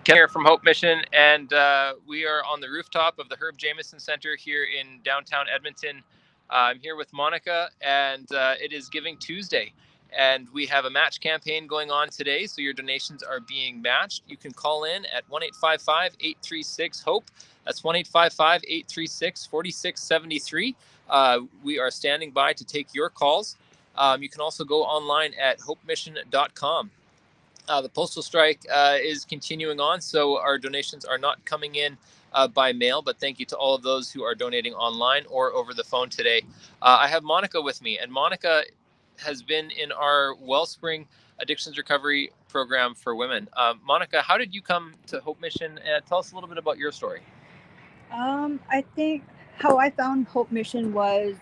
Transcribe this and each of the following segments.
Here from Hope Mission, and we are on the rooftop of the Herb Jameson Center here in downtown Edmonton. I'm here with Monica, and it is Giving Tuesday, and we have a match campaign going on today, so your donations are being matched. You can call in at 1-855-836-HOPE. That's 1-855-836-4673. We are standing by to take your calls. You can also go online at hopemission.com. The postal strike is continuing on, so our donations are not coming in by mail, but thank you to all of those who are donating online or over the phone today. I have Monica with me, and Monica has been in our Wellspring Addictions Recovery Program for women. Monica, how did you come to Hope Mission? Tell us a little bit about your story. I think how I found Hope Mission was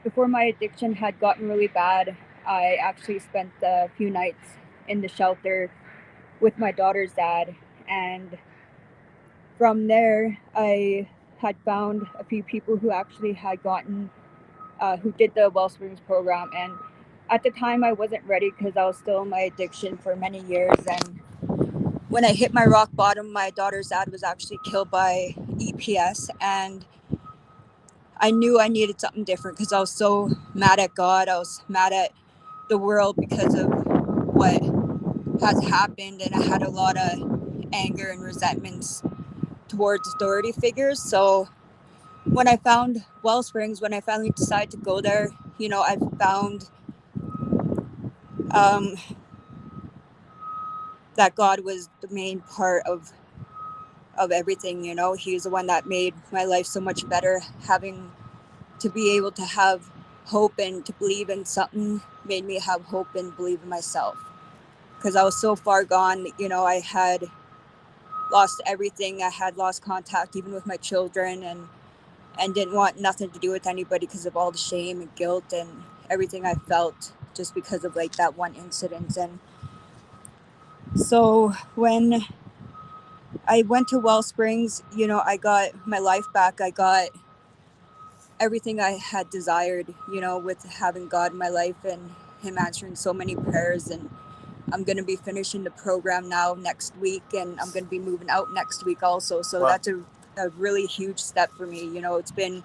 before my addiction had gotten really bad. I actually spent a few nights in the shelter with my daughter's dad, and from there I had found a few people who actually had gotten who did the Wellsprings program. And at the time I wasn't ready because I was still in my addiction for many years. And when I hit my rock bottom, my daughter's dad was actually killed by EPS, and I knew I needed something different because I was so mad at God. I was mad at the world because of what has happened, and I had a lot of anger and resentments towards authority figures. So when I found Wellsprings, when I finally decided to go there, I found that God was the main part of everything. He was the one that made my life so much better. Having to be able to have hope and to believe in something made me have hope and believe in myself, because I was so far gone. I had lost everything. I had lost contact even with my children, and didn't want nothing to do with anybody because of all the shame and guilt and everything I felt just because of like that one incident. And so when I went to Wellsprings, I got my life back. I got everything I had desired, with having God in my life and him answering so many prayers. And I'm going to be finishing the program now next week, and I'm going to be moving out next week also. So wow. That's a really huge step for me. It's been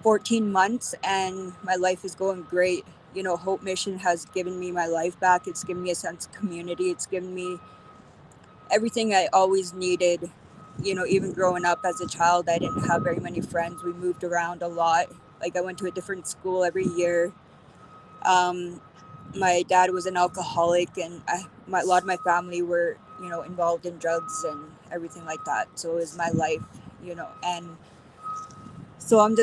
14 months and my life is going great. Hope Mission has given me my life back. It's given me a sense of community. It's given me everything I always needed. Even growing up as a child, I didn't have very many friends. We moved around a lot. Like I went to a different school every year. My dad was an alcoholic, and a lot of my family were, involved in drugs and everything like that. So it was my life, and so I'm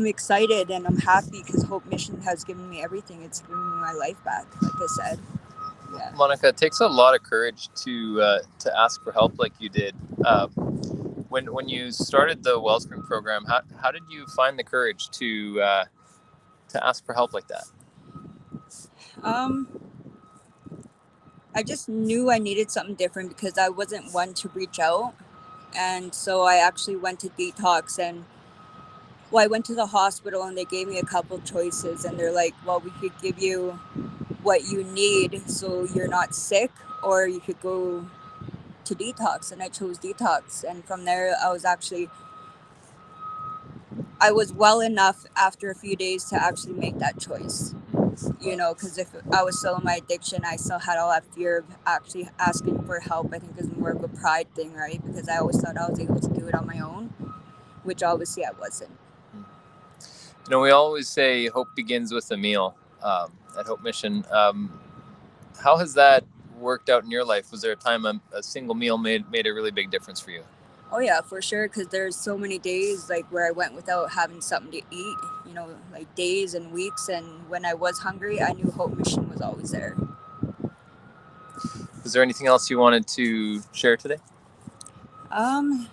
excited and I'm happy because Hope Mission has given me everything. It's given me my life back, like I said. Yeah. Monica, it takes a lot of courage to ask for help like you did. When you started the Wellspring program, how did you find the courage to ask for help like that? I just knew I needed something different because I wasn't one to reach out. And so I actually went to detox, and I went to the hospital and they gave me a couple choices, and they're like, well, we could give you what you need so you're not sick, or you could go to detox. And I chose detox. And from there, I was well enough after a few days to actually make that choice. Because if I was still in my addiction, I still had all that fear of actually asking for help. I think it's more of a pride thing, right? Because I always thought I was able to do it on my own, which obviously I wasn't. We always say hope begins with a meal at Hope Mission. How has that worked out in your life? Was there a time a single meal made a really big difference for you? Oh yeah, for sure. Because there's so many days like where I went without having something to eat. Like days and weeks. And when I was hungry, I knew Hope Mission was always there. Is there anything else you wanted to share today? Hope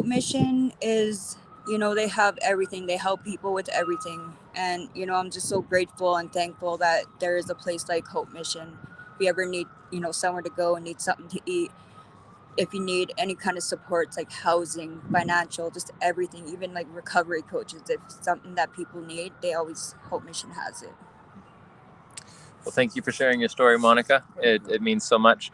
Mission is, they have everything. They help people with everything. And, I'm just so grateful and thankful that there is a place like Hope Mission. If you ever need, somewhere to go and need something to eat, if you need any kind of supports like housing, financial, just everything, even like recovery coaches, if something that people need, Hope Mission has it. Well, thank you for sharing your story, Monica. It means so much.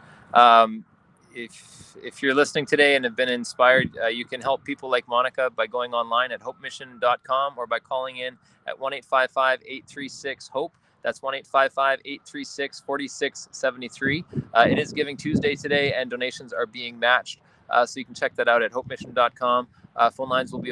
If you're listening today and have been inspired, you can help people like Monica by going online at hopemission.com or by calling in at 1-855-836-HOPE. That's 1-855-836-4673. It is Giving Tuesday today, and donations are being matched. So you can check that out at hopemission.com. Phone lines will be